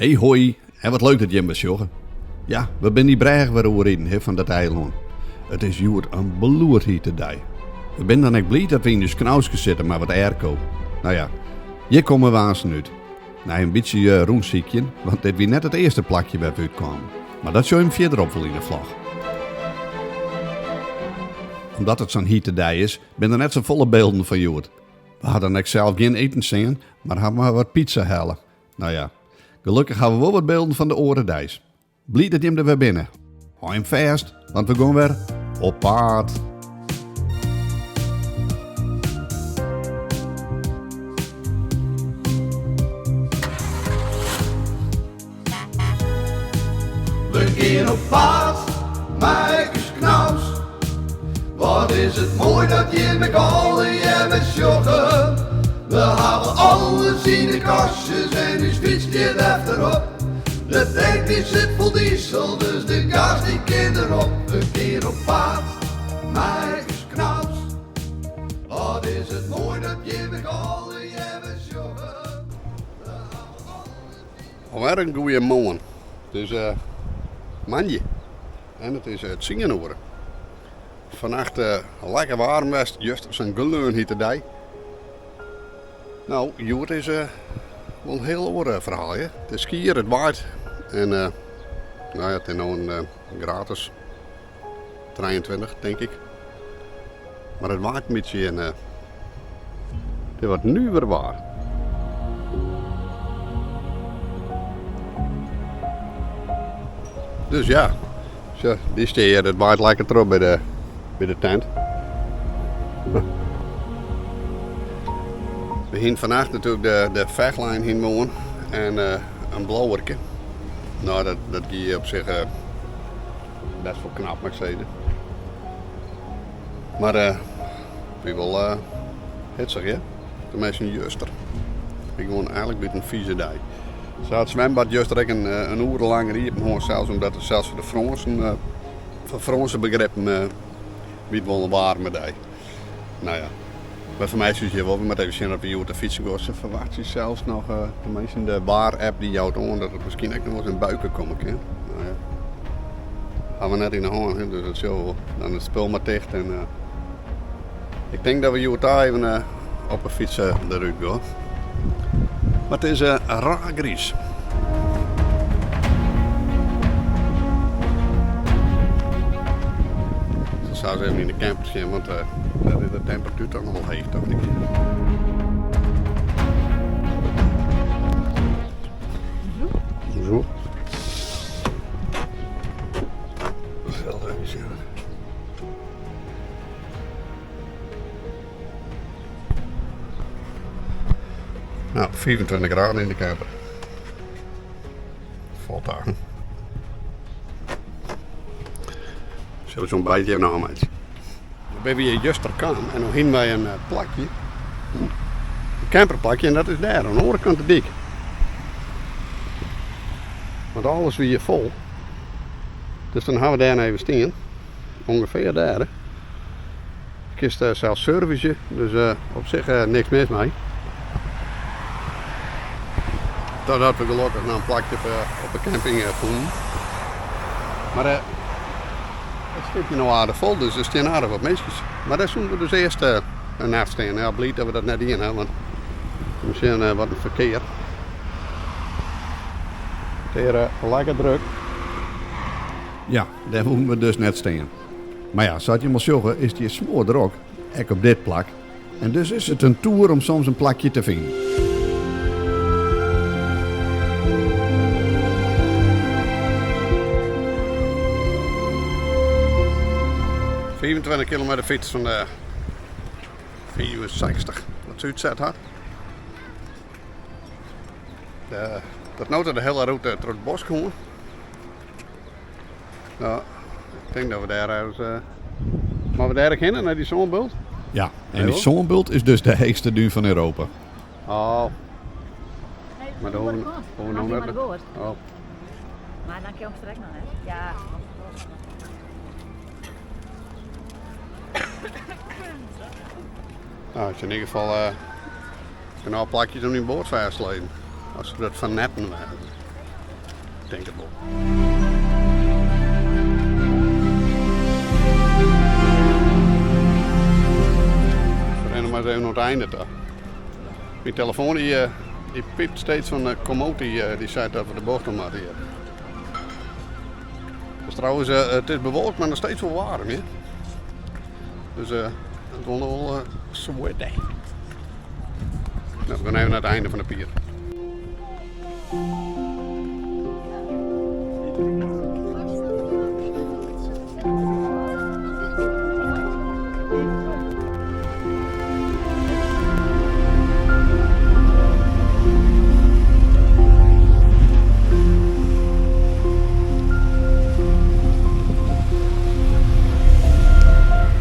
Hey hoi, en wat leuk dat je hem besjoggen. Ja, we zijn die bregen weer overreden van dat eiland. Het is juist een beloerd hier te dij. We zijn dan echt blij dat we in de knausjes zitten, maar wat airco. Nou ja, hier komen we aan uit. Nou, een beetje roenziekje, want dit was net het eerste plakje waar we uitkwamen. Maar dat zou je hem verderop wel in de vlag. Omdat het zo'n hitte dij is, ben er net zo volle beelden van Joert. We hadden echt zelf geen eten zien, maar hadden maar wat pizza halen. Nou ja, gelukkig hebben we wel wat beelden van de orendijs. Blij dat je hem er weer binnen. Hou hem vast, want we gaan weer op paard. We gaan op paard, Marcus Knaus. Wat is het mooi dat je met alle je bent joggen. We hebben alles in de kastjes en nu fietst je achterop. De tank die zit vol diesel, dus de gas die kan erop. We gaan op paard, Marcus Knaus. Wat is het mooi dat je met alle je bent joggen. Alweer een goeie morgen. Het is manje. En het is het zingen horen. Vannacht lekker warm was, juist op zijn geleun hier te dij. Nou, Joert is wel een heel oor verhaal. Hè? Het is skier, het waait. En nou ja, het is nou een gratis 23, denk ik. Maar het waait een beetje en dit wordt nu weer waar. Dus ja, zo, die steer, het waait lekker erop bij de tent. We gingen vannacht natuurlijk de vechtlijn heen wonen en een blauwerke. Nou, dat ging op zich best wel knap, mag ik zeggen. Maar wie wel hitsig, ja? De meeste juster. Ik gewoon eigenlijk een beetje een vieze dij. Zo het zwembad juist een uur lang riepen, gewoon zelfs omdat het zelfs voor de Fransen, voor Franse begrippen, niet wel een warme dij. Nou ja. Maar voor mij is het wel, we moeten even zien dat we hier op de fietsen gaan. Ze verwacht je zelfs nog tenminste in de bar-app die jou toont dat het misschien ook nog eens in buiken komen kan. Nou ja. Gaan we net in de hand, dus dat is zo. Dan het spul maar dicht en ik denk dat we hier daar even op een fiets eruit gaan. Maar het is raar gries. Ik zou eens even in de camper zien, want daar is de temperatuur toch nog wel heet, toch niet? Zo. Zo even zien. Nou, 24 graden in de camper. Valt daar. Zullen we zo'n beetje even naar meid. We hebben hier juist kan en dan hingen wij een plakje. Een camperplakje en dat is daar aan de andere kant de dik. Want alles weer vol. Dus dan gaan we daar even staan. Ongeveer daar. Hè. Je kunt zelfs servicen, dus op zich niks mis mee. Totdat we gelukkig naar een plakje op de camping voelen. Maar het stukje nou aardig vol, dus er staan aardig wat meisjes. Maar daar zullen we dus eerst een afstaan. Ja, blij dat we dat net in hebben, want misschien wat een verkeer. Het is lekker druk. Ja, daar moeten we dus net staan. Maar ja, zou je maar zeggen, is die smoor er ook op dit plak. En dus is het een tour om soms een plakje te vinden. ...24 kilometer fiets van de 64, wat ze uitzet had. Dat nou de hele route door het bos komen. Nou, ik denk dat we daar maar we daar beginnen naar die zonbult. Ja, en die zonbult is dus de heetste duur van Europa. Oh. Maar dan hoeven we nog net. Oh. Maar dan kun je hem straks nog, hè? Ja. Nou, het is in ieder geval nou plakjes om die boord vastslepen. Als we dat van netten waren. Ik denk het wel. We rennen maar eens even naar het einde toe. Mijn telefoon die piept steeds van de commode die zei dat we de bocht om hadden hier. Dus trouwens, het is bewolkt, maar nog steeds wel warm hier. Dus het is wel sweaty. Nou, we gaan even naar het einde van de pier.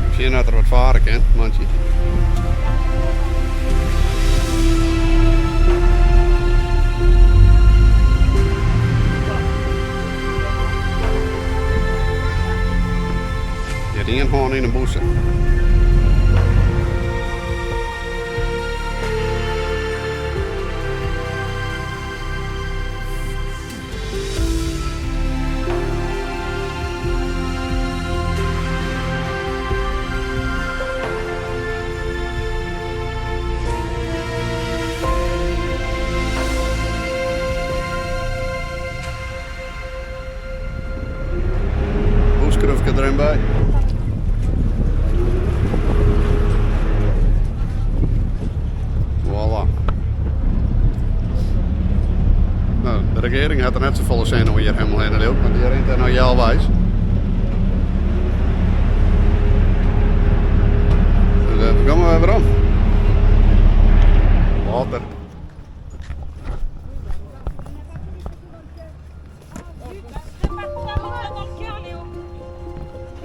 Ik zie dat er wat varen kan, mandje. Je dingen gewoon in een bossen. Boeskrufje erin bij. Voilà. Nou, de regering had er net zo volle zin om hier helemaal heen te lopen, want die rent er nou jaalwijs. Dus we gaan weer om. Water.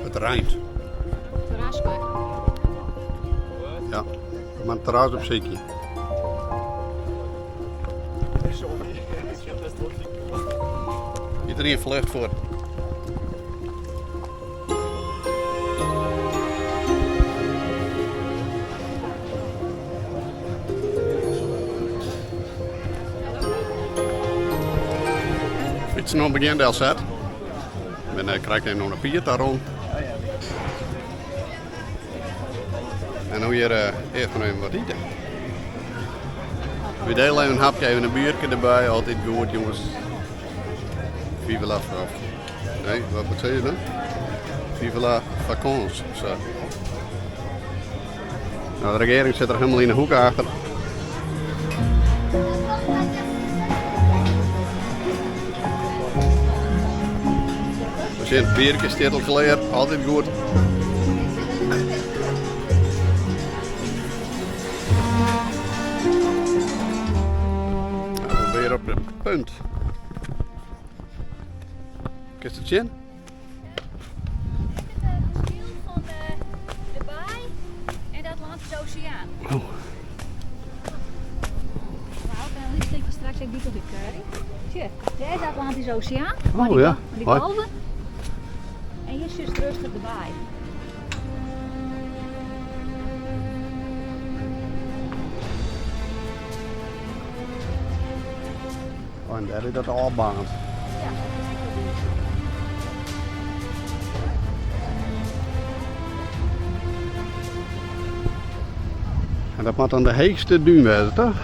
Het rijmt. Ja, maar het terras op zeker. Iedereen vlucht voor. Fietsen nog begin del set. Dan krijg je nog een pier daarom. En nu hier eerst nog even wat eten. We delen even een hapje, even een biertje erbij, altijd goed jongens. Vive la France. Nee, wat zeg je dan? Vive la vacances. Zo. Nou, de regering zit er helemaal in de hoek achter. Als je een biertje steelt al geleerd, altijd goed. Nou, weer op het punt. Kijk het in? Van de baai en de Atlantische Oceaan. Oh. Nou, dan steek je straks ook die tot de curry. Zie je, dit is de Atlantische Oceaan. Oh ja. Die Hoi. golven. En hier zit rustig de baai. Oh, en daar is dat albaan. Ja. En dat moet dan de heegste duin wezen, toch?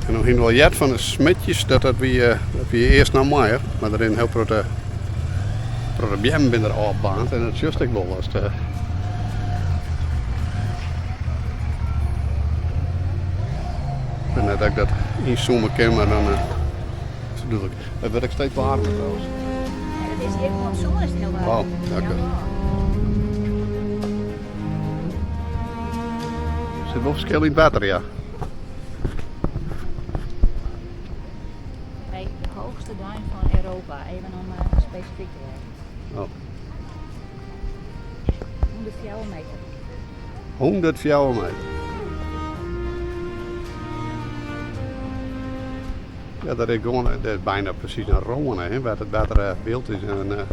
En nog in wel jet van de smetjes dat we eerst naar Meijer, maar er is een heel grote probleem binnen de albaan en dat is juist ook wel als de. Ik vind net dat ik dat inzoomen kan, maar dan bedoel ik. Het wordt ook steeds warmer trouwens. En het is hier gewoon zo is het heel warm. Wauw, lekker. Er zit wel verschil in het water, ja. Nee, de hoogste duin van Europa, even om specifiek te worden. Oh. 104 meter. 104 meter. Ja, dat is gewoon dat is bijna precies een Rome, hè, waar het betere beeld is en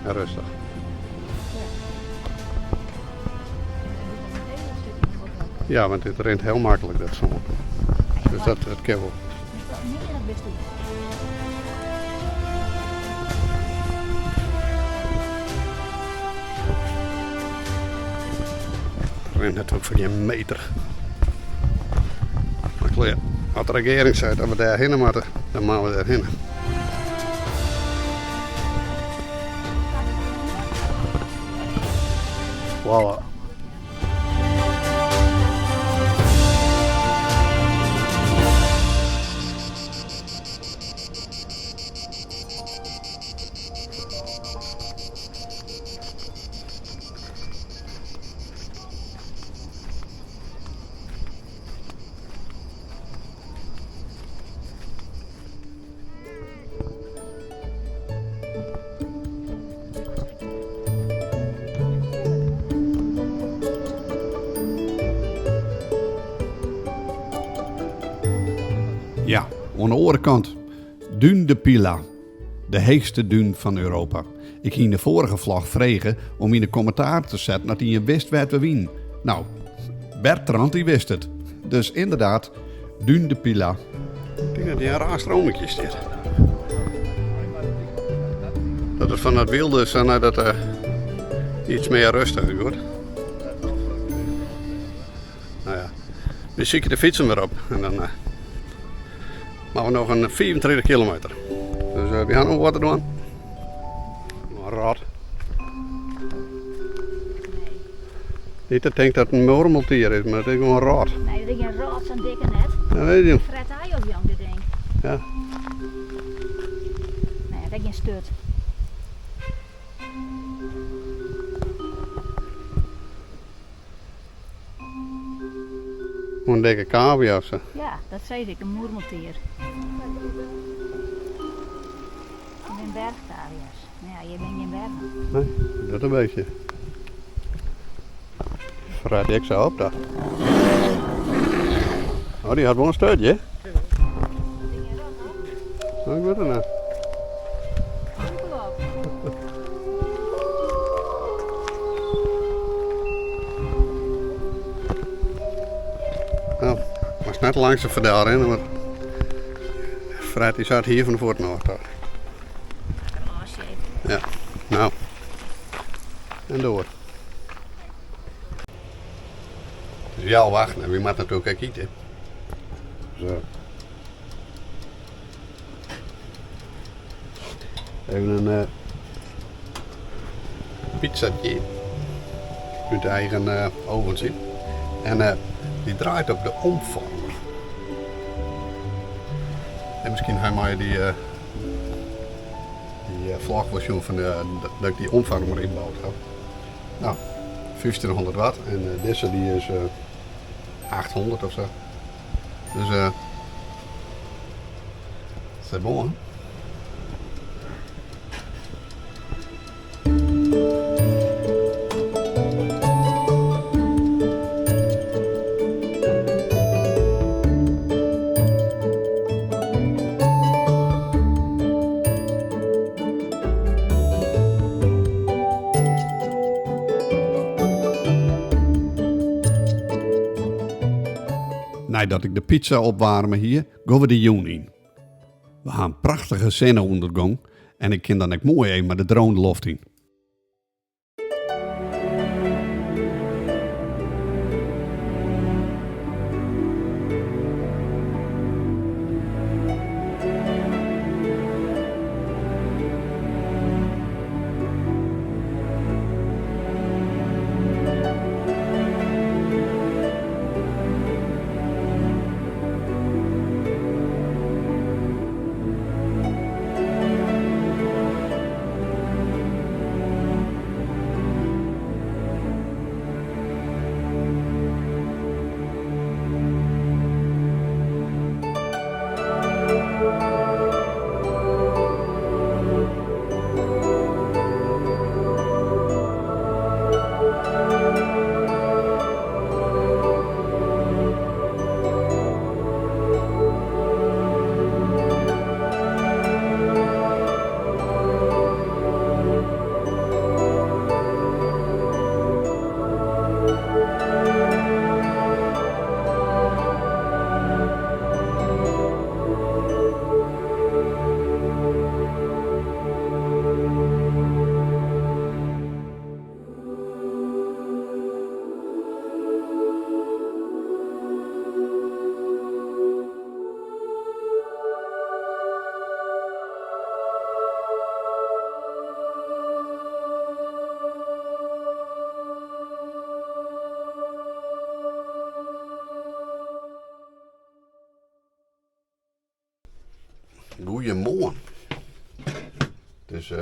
rustig. Ja. En dit is een hele stuk nog wat Ja, want het rent heel makkelijk dat zon. Dus dat kan wel. Dat is niet in het beste. Het rent natuurlijk voor geen meter. Maar klaar, als de regering zei dat we daarheen moeten, dan moeten we daarheen. Voilà. Ja, aan de andere kant. Duin de Pila. De heegste duin van Europa. Ik ging de vorige vlog vragen om in de commentaar te zetten dat hij je wist waar we wien. Nou, Bertrand die wist het. Dus inderdaad, Duin de Pila. Ik denk dat die een raar strometje zit. Dat het van het wilde is naar dat iets meer rustig wordt. Nou ja, nu zie ik de fietsen weer op. En dan maken we nog een 24 kilometer. Dus we gaan nog wat doen. Een rad. Niet dat ik denk dat het een murmeltier is, maar het is gewoon een rad. Nee, dat is geen raad, zo'n dikke net. Ja, weet je. Fred hij ook jong, dit ding. Ja. Nee, dat is geen stut. Een dikke kabel of zo. Ja, dat zei ik, een moermeltier. Ik ben bergtariërs. Ja, je bent geen bergen. Nee, dat een beetje. Verraad ik zo op dat. Oh, die had wel een steutje, hè? Oh, ik weet het niet. Nou, was net langs de verdaal in, maar Fred die zat hier van de voort naar achter. Oh shit. Ja, nou. En door. Dus ja, wachten. En wie moet natuurlijk ook eten. Zo. Even een pizzatje. Uit de eigen oven zien. En die draait op de omvormer. En misschien heb je die vlogversie van dat ik die omvormer inbouwd heb. Nou, 1500 watt en deze die is 800 of zo. Dus c'est bon, hè? Nadat ik de pizza opwarmen hier, gaan we de joen in. We gaan een prachtige scène ondergang en ik kan dan ook mooi even met de drone de loft in. Goeiemorgen. Het is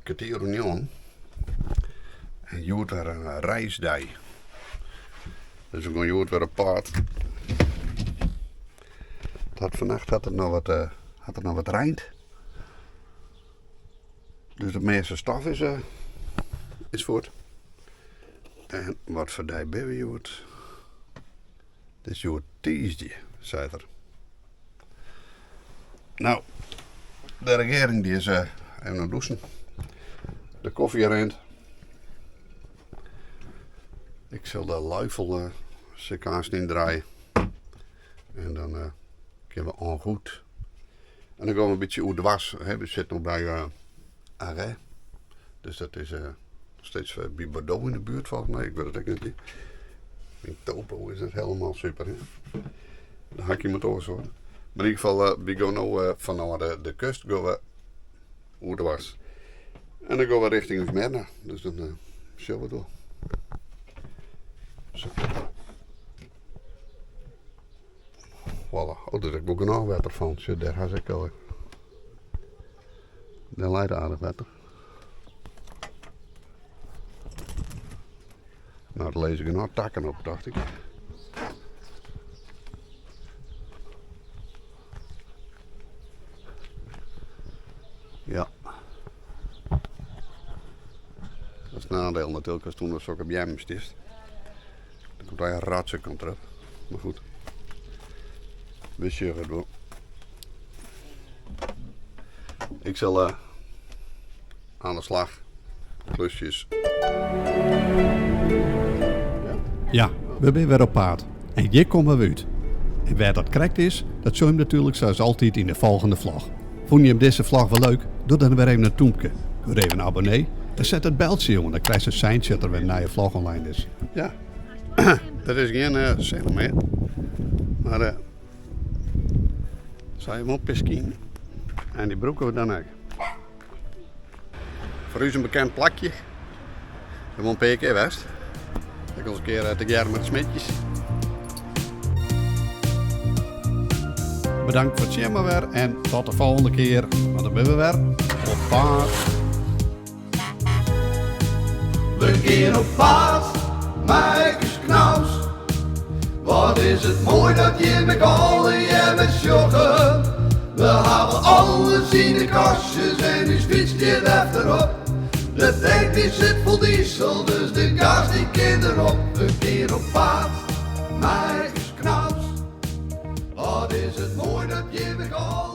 kwartier union. En je weer een reisdag. Dus we gaan je weer op paard. Vannacht had het nog wat regend. Dus de meeste stof is voort. En wat voor die baby joert. Dit is joert tiesje, zei er. Nou, de regering die is even aan het douchen. De koffie rent. Ik zal de luifel sequence in draaien. En dan kunnen we aan goed. En dan gaan we een beetje hoe dwars. We zitten nog bij Array. Dus dat is steeds bij Bordeaux in de buurt volgens mij. Ik weet het ook niet. In Topo is het helemaal super. Hè? Dan hak je met oors hoor. Maar in ieder geval, we gaan nu vanuit de kust gaan we hoe dwars. En dan gaan we richting Smyrna. Dus dan zullen we door. Zo. Voilà. Oh, dus ik moet nog water van. Zo, daar ga ik al. Dan leidt aardig water. Nou, daar lees ik er nog takken op, dacht ik. Ja. Dat is het nadeel natuurlijk, als toen er zo'n bijemst is. Dan komt hij een ratje kant erop. Maar goed. We zullen het doen. Ik zal aan de slag. Klusjes. Ja, we zijn weer op paard. En hier komen we uit. En waar dat correct is, dat zul je hem natuurlijk zoals altijd in de volgende vlog. Vond je hem deze vlog wel leuk? Doe dan weer even een toempje. Doe even een abonnee. En zet het beltje jongen, dan krijg je een seintje dat er weer een nieuwe vlog online is. Ja, dat is geen zin meer. Maar zou je hem op pisken. En die broeken we dan ook. Voor u een bekend plakje. We moeten een keer west. Ik ons een keer te jaren met de smitjes. Bedankt voor het zien maar weer en tot de volgende keer. Want dan ben we weer op paard. We gaan op paard, Marcus Knaus. Wat is het mooi dat je met alle je met joggen. We hebben alles in de kastjes en nu fietst je erop. De tank die zit vol diesel, dus de gas die kind erop. We gaan op paard, Marcus Knaus. Wat is het mooi dat je met alle